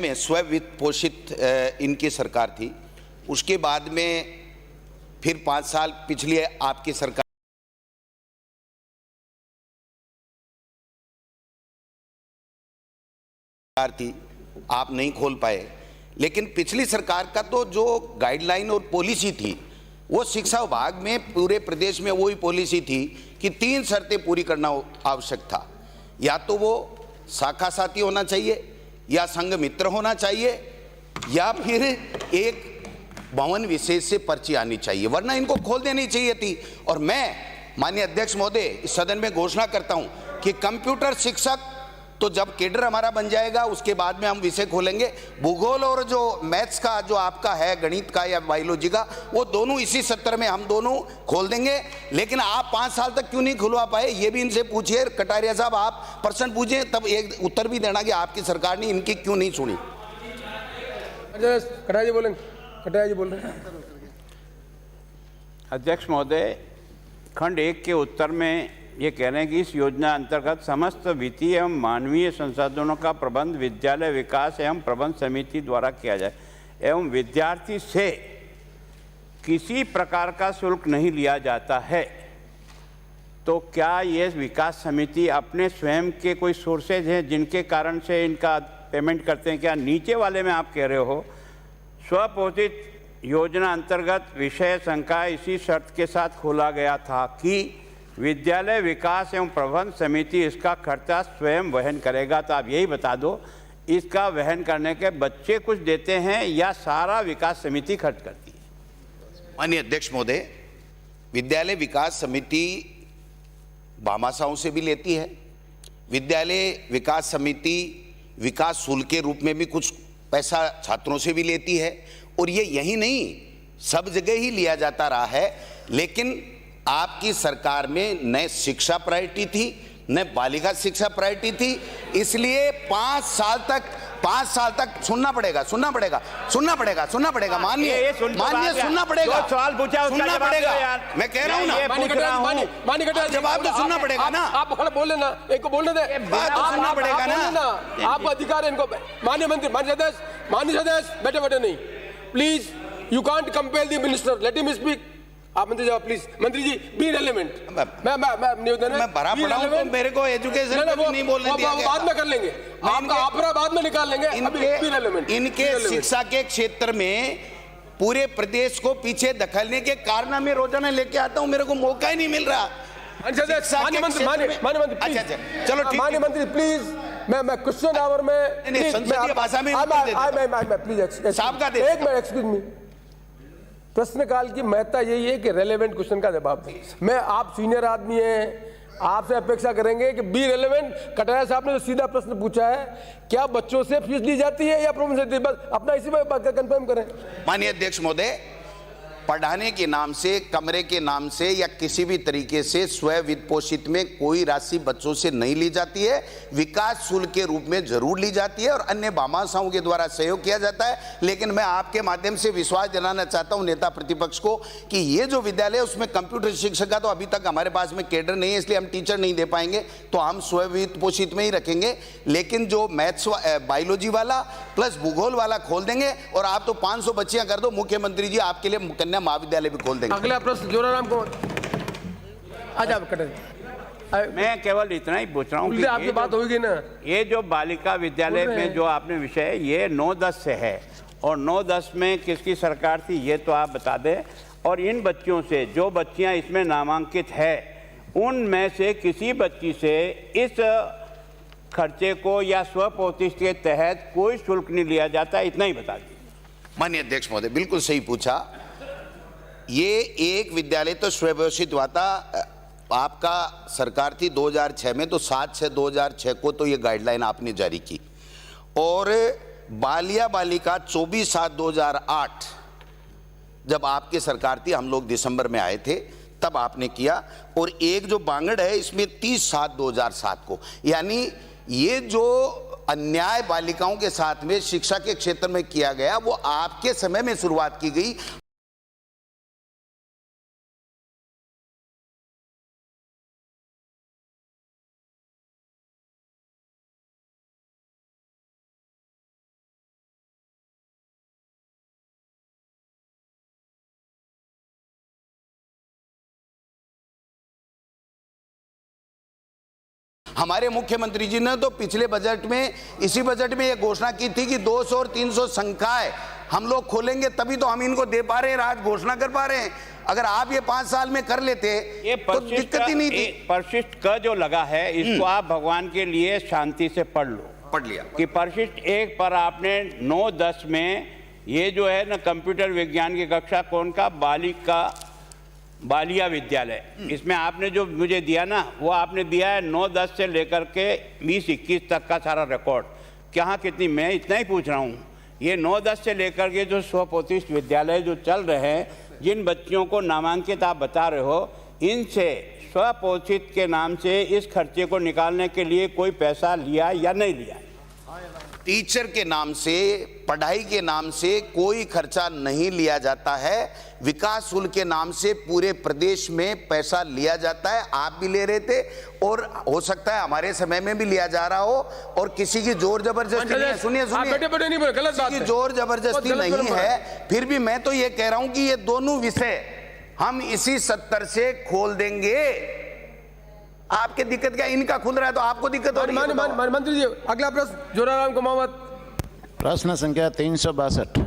में स्व वित्त पोषित इनकी सरकार थी। उसके बाद में फिर 5 साल पिछली आपकी सरकार थी, आप नहीं खोल पाए। लेकिन पिछली सरकार का तो जो गाइडलाइन और पॉलिसी थी वो शिक्षा विभाग में पूरे प्रदेश में वही पॉलिसी थी कि 3 शर्तें पूरी करना आवश्यक था। या तो वो शाखा साथी होना चाहिए, या संघ मित्र होना चाहिए, या फिर एक भवन विशेष से पर्ची आनी चाहिए, वरना इनको खोल देनी चाहिए थी। और मैं माननीय अध्यक्ष महोदय इस सदन में घोषणा करता हूं कि कंप्यूटर शिक्षक तो जब केडर हमारा बन जाएगा उसके बाद में हम विषय खोलेंगे। भूगोल और जो मैथ्स का जो आपका है, गणित का या बायोलॉजी का, वो दोनों इसी सत्र में हम दोनों खोल देंगे। लेकिन आप 5 साल तक क्यों नहीं खुलवा पाए, ये भी इनसे पूछिए। कटारिया साहब आप प्रश्न पूछिए, तब एक उत्तर भी देना कि आपकी सरकार ने इनकी क्यों नहीं सुनी। कटारिया जी बोलेंगे, कटारिया जी बोल रहे हैं। अध्यक्ष महोदय, खंड 1 के उत्तर में ये कह रहे हैं कि इस योजना अंतर्गत समस्त वित्तीय एवं मानवीय संसाधनों का प्रबंध विद्यालय विकास एवं प्रबंध समिति द्वारा किया जाए एवं विद्यार्थी से किसी प्रकार का शुल्क नहीं लिया जाता है। तो क्या ये विकास समिति अपने स्वयं के कोई सोर्सेज हैं जिनके कारण से इनका पेमेंट करते हैं? क्या नीचे वाले में आप कह रहे हो स्वपोषित योजना अंतर्गत विषय संकाय इसी शर्त के साथ खोला गया था कि विद्यालय विकास एवं प्रबंध समिति इसका खर्चा स्वयं वहन करेगा? तो आप यही बता दो, इसका वहन करने के बच्चे कुछ देते हैं या सारा विकास समिति खर्च करती है? माननीय अध्यक्ष महोदय, विद्यालय विकास समिति भामाशाहों से भी लेती है। विद्यालय विकास समिति विकास शुल्क के रूप में भी कुछ पैसा छात्रों से भी लेती है। और ये यही नहीं, सब जगह ही लिया जाता रहा है। लेकिन आपकी सरकार में न शिक्षा प्रायोरिटी थी, न बालिका शिक्षा प्रायोरिटी थी, इसलिए 5 साल तक सुनना पड़ेगा सुनना पड़ेगा माननीय सुनना पड़ेगा, सवाल पूछा सुनना पड़ेगा। मैं कह रहा हूं ना, जवाब तो सुनना पड़ेगा ना। आप बोल लेना, एक को बोलने दे, बात तो सुनना पड़ेगा ना। आपका अधिकार है इनको। माननीय मंत्री, माननीय सदस्य बैठे नहीं, please you can't compel the minister, let him speak. आप मंत्री जवाब प्लीज। मंत्री जी बी रेलेवेंट। मैं निवेदन है, मैं भरा पड़ा हूं तो मेरे को एजुकेशन पे नहीं बोलने दिया गया। बाद में कर लेंगे, आपका आपरा बाद में निकाल लेंगे। इनके शिक्षा के क्षेत्र में पूरे प्रदेश को पीछे धकेलने के कारण मैं रोजाना लेके आता हूं, मेरे को मौका ही नहीं मिल रहा। माननीय मंत्री चलो ठीक, माननीय मंत्री प्लीज, मैं क्वेश्चन आवर में संसदीय भाषा में प्लीज साहब का दे। एक मिनट, एक्सक्यूज मी। प्रश्नकाल की महत्ता यही है कि रेलेवेंट क्वेश्चन का जवाब दें। मैं, आप सीनियर आदमी हैं, आपसे अपेक्षा करेंगे कि बी रेलेवेंट। कटारिया साहब ने जो सीधा प्रश्न पूछा है, क्या बच्चों से फीस ली जाती है या प्रॉब्लम से? बस अपना इसी में कंफर्म करें। माननीय अध्यक्ष महोदय, पढ़ाने के नाम से, कमरे के नाम से या किसी भी तरीके से स्व वित्त पोषित में कोई राशि बच्चों से नहीं ली जाती है। विकास शुल्क के रूप में जरूर ली जाती है और अन्य भामाशाहों के द्वारा सहयोग किया जाता है। लेकिन मैं आपके माध्यम से विश्वास दिलाना चाहता हूं नेता प्रतिपक्ष को कि ये जो विद्यालय है उसमें कंप्यूटर शिक्षक का तो अभी तक हमारे पास में केडर नहीं है, इसलिए हम टीचर नहीं दे पाएंगे, तो हम स्व वित्त पोषित में ही रखेंगे। लेकिन जो मैथ्स बायोलॉजी वाला प्लस भूगोल वाला खोल देंगे। और आप तो 500 बच्चियां कर दो, मुख्यमंत्री जी आपके लिए कन्या महाविद्यालय भी खोल देंगे। अगला प्रश्न जोराराम को। अच्छा मैं केवल इतना ही पूछ रहा हूँ कि आपकी बात होगी ना, ये जो बालिका विद्यालय में जो आपने विषय, ये 9-10 से है और 9-10 में किसकी सरकार थी ये तो आप बता दें। और इन बच्चियों से, जो बच्चियां इसमें नामांकित है, उनमें से किसी बच्ची से इस खर्चे को या स्वपोषित के तहत कोई शुल्क नहीं लिया जाता, इतना ही बता दीजिए। माननीय अध्यक्ष महोदय, बिल्कुल सही पूछा। ये एक विद्यालय तो स्वपोषित हुआ था, आपका सरकार थी 2006 में, तो 7/6/2006 को तो ये गाइडलाइन आपने जारी की। और बालिया बालिका 24/7/2008 जब आपकी सरकार थी, हम लोग दिसंबर में आए थे, तब आपने किया। और एक जो बांगड़ है इसमें 30/7/2007 को, यानी ये जो अन्याय बालिकाओं के साथ में शिक्षा के क्षेत्र में किया गया वो आपके समय में शुरुआत की गई। हमारे मुख्यमंत्री जी ने तो पिछले बजट में, इसी बजट में ये घोषणा की थी कि 200 और 300 संकाय हम लोग खोलेंगे, तभी तो हम इनको दे पा रहे हैं, आज घोषणा कर पा रहे हैं। अगर आप ये 5 साल में कर लेते ये तो दिक्कत ही नहीं थी। परिशिष्ट का जो लगा है इसको आप भगवान के लिए शांति से पढ़ लो। पढ़ लिया कि परिशिष्ट 1 पर आपने 9-10 में ये जो है ना कंप्यूटर विज्ञान की कक्षा कौन का बालिया विद्यालय, इसमें आपने जो मुझे दिया ना वो आपने दिया है 9-10 से लेकर के 20-21 तक का सारा रिकॉर्ड। कहाँ कितनी, मैं इतना ही पूछ रहा हूँ, ये 9-10 से लेकर के जो स्वप्रतिष्ठित विद्यालय जो चल रहे हैं, जिन बच्चों को नामांकित आप बता रहे हो, इनसे स्वपोषित के नाम से इस खर्चे को निकालने के लिए कोई पैसा लिया या नहीं लिया? टीचर के नाम से, पढ़ाई के नाम से कोई खर्चा नहीं लिया जाता है। विकास शुल्क के नाम से पूरे प्रदेश में पैसा लिया जाता है। आप भी ले रहे थे और हो सकता है हमारे समय में भी लिया जा रहा हो, और किसी की जोर जबरदस्ती नहीं है। सुनिए किसी की जोर जबरदस्ती नहीं है। फिर भी मैं तो ये कह रहा हूं कि ये दोनों विषय हम इसी 70 से खोल देंगे। आपके दिक्कत क्या, इनका खुल रहा है तो आपको दिक्कत हो रही है? मंत्री जी, अगला प्रश्न जोराराम कुमावत। प्रश्न संख्या 362।